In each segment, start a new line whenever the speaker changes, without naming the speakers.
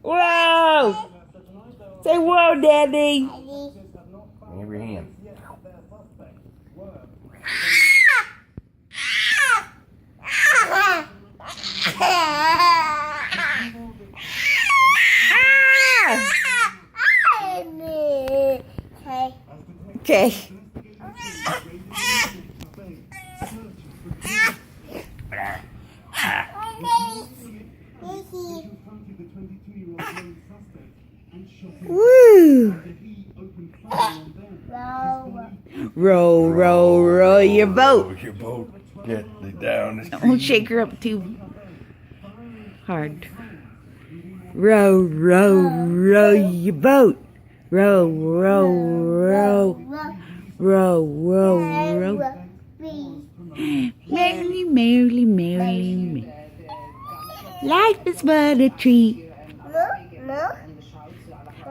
Whoa! Say whoa, Daddy.
Wave your hand.
Okay. Woo! Row, row, row your boat.
Row your boat gently down the stream.
Don't shake her up too hard. Row, row, row your boat. Row, row, row. Row, row, row. Merrily, merrily, merrily, merrily. Life is but a treat.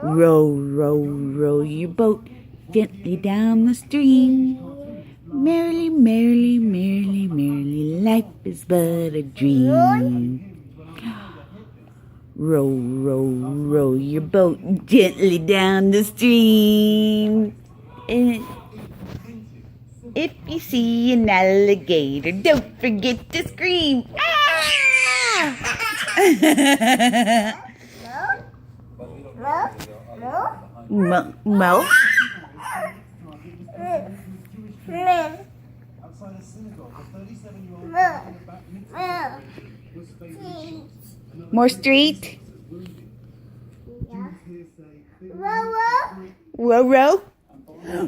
Row, row, row your boat gently down the stream. Merrily, merrily, merrily, merrily, life is but a dream. Row, row, row your boat gently down the stream. And if you see an alligator, don't forget to scream. Ah! Mo? More street? Row, row?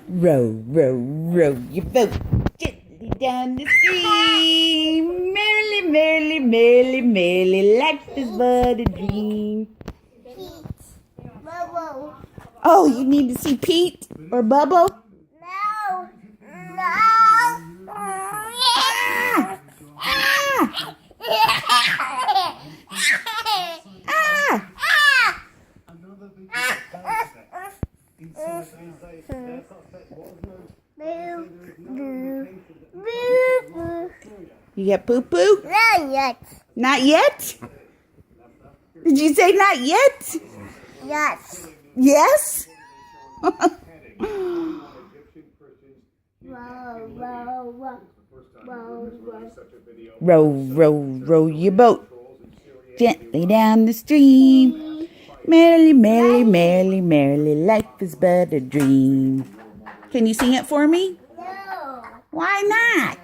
Row, row, row your boat gently down the stream. Merrily, merrily, merrily, merrily, life is but a dream. Oh, you need to see Pete or Bubba?
No.
You got poo-poo?
Not yet.
Not yet? Did you say not yet?
Yes.
Yes? Row, row, row your boat gently down the stream. Merrily, merrily, merrily, merrily, life is but a dream. Can you sing it for me?
No.
Why not?